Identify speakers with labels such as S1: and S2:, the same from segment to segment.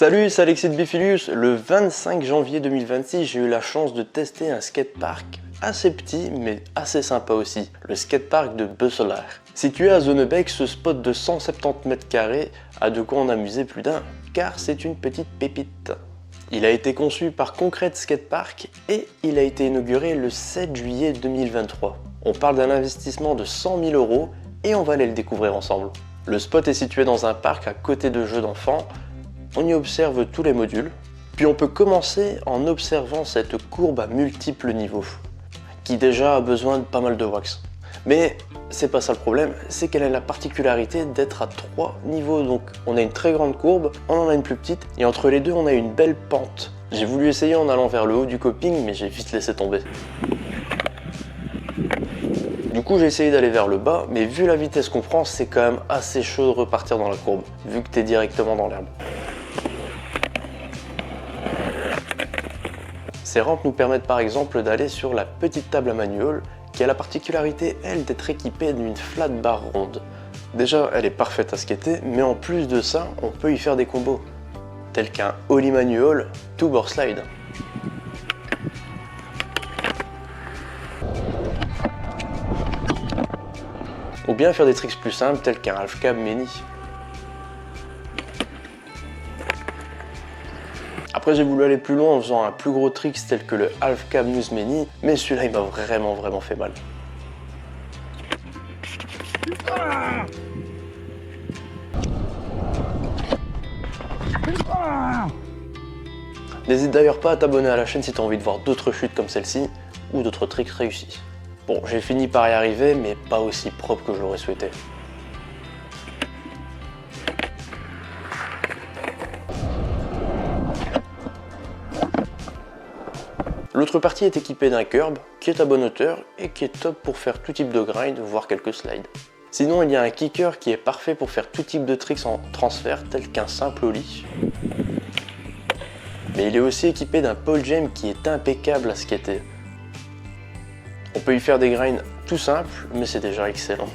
S1: Salut, c'est Alexis de Bifilius. Le 25 janvier 2026, j'ai eu la chance de tester un skatepark assez petit mais assez sympa aussi, le skatepark de Busselaar. Situé à Zonnebeek, ce spot de 170 mètres carrés a de quoi en amuser plus d'un, car c'est une petite pépite. Il a été conçu par Concrete Skatepark et il a été inauguré le 7 juillet 2023. On parle d'un investissement de 100 000 € et on va aller le découvrir ensemble. Le spot est situé dans un parc à côté de jeux d'enfants. On y observe tous les modules, puis on peut commencer en observant cette courbe à multiples niveaux, qui déjà a besoin de pas mal de wax. Mais c'est pas ça le problème, c'est qu'elle a la particularité d'être à 3 niveaux, donc on a une très grande courbe, on en a une plus petite, et entre les deux on a une belle pente. J'ai voulu essayer en allant vers le haut du coping, mais j'ai vite laissé tomber. Du coup j'ai essayé d'aller vers le bas, mais vu la vitesse qu'on prend, c'est quand même assez chaud de repartir dans la courbe, vu que t'es directement dans l'herbe. Ces rampes nous permettent par exemple d'aller sur la petite table à manuel qui a la particularité, elle, d'être équipée d'une flat bar ronde. Déjà, elle est parfaite à skater, mais en plus de ça, on peut y faire des combos, tels qu'un ollie manual, two board slide. Ou bien faire des tricks plus simples, tels qu'un half cab mini. Après j'ai voulu aller plus loin en faisant un plus gros trick tel que le half cab news mini, mais celui-là il m'a vraiment fait mal. N'hésite d'ailleurs pas à t'abonner à la chaîne si tu as envie de voir d'autres chutes comme celle-ci ou d'autres tricks réussis. Bon, j'ai fini par y arriver, mais pas aussi propre que je l'aurais souhaité. L'autre partie est équipée d'un curb qui est à bonne hauteur et qui est top pour faire tout type de grind, voire quelques slides. Sinon il y a un kicker qui est parfait pour faire tout type de tricks en transfert tel qu'un simple ollie. Mais il est aussi équipé d'un pole jam qui est impeccable à skater. On peut y faire des grinds tout simples, mais c'est déjà excellent.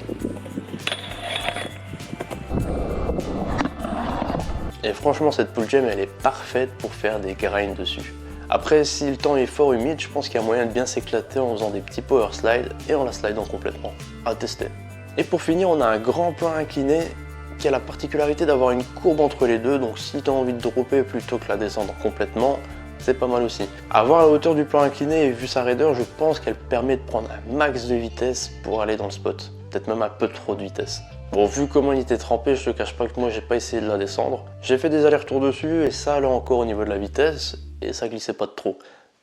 S1: Et franchement cette pole jam elle est parfaite pour faire des grinds dessus. Après, si le temps est fort humide, je pense qu'il y a moyen de bien s'éclater en faisant des petits power slides et en la slidant complètement. À tester. Et pour finir, on a un grand plan incliné qui a la particularité d'avoir une courbe entre les deux, donc si tu as envie de dropper plutôt que la descendre complètement, c'est pas mal aussi. À voir la hauteur du plan incliné et vu sa raideur, je pense qu'elle permet de prendre un max de vitesse pour aller dans le spot. Peut-être même un peu trop de vitesse. Bon, vu comment il était trempé, je te cache pas que moi j'ai pas essayé de la descendre. J'ai fait des allers-retours dessus et ça allait encore au niveau de la vitesse et ça glissait pas de trop.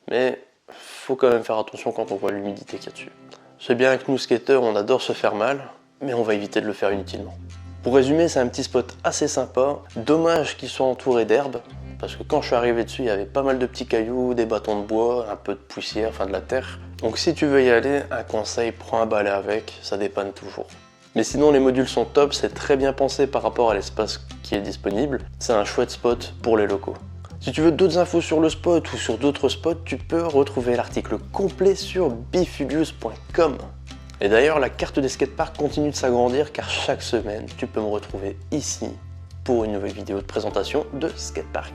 S1: Mais faut quand même faire attention quand on voit l'humidité qu'il y a dessus. C'est bien que nous skateurs on adore se faire mal, mais on va éviter de le faire inutilement. Pour résumer, c'est un petit spot assez sympa. Dommage qu'il soit entouré d'herbe, parce que quand je suis arrivé dessus, il y avait pas mal de petits cailloux, des bâtons de bois, un peu de poussière, enfin de la terre. Donc si tu veux y aller, un conseil, prends un balai avec, ça dépanne toujours. Mais sinon les modules sont top, c'est très bien pensé par rapport à l'espace qui est disponible. C'est un chouette spot pour les locaux. Si tu veux d'autres infos sur le spot ou sur d'autres spots, tu peux retrouver l'article complet sur bifilius.com. Et d'ailleurs, la carte des skateparks continue de s'agrandir car chaque semaine, tu peux me retrouver ici pour une nouvelle vidéo de présentation de skatepark.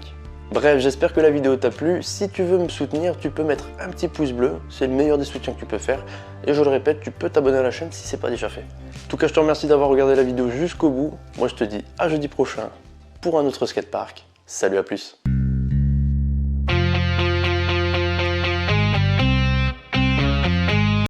S1: Bref, j'espère que la vidéo t'a plu. Si tu veux me soutenir, tu peux mettre un petit pouce bleu, c'est le meilleur des soutiens que tu peux faire. Et je le répète, tu peux t'abonner à la chaîne si c'est pas déjà fait. En tout cas, je te remercie d'avoir regardé la vidéo jusqu'au bout. Moi, je te dis à jeudi prochain pour un autre skatepark. Salut, à plus.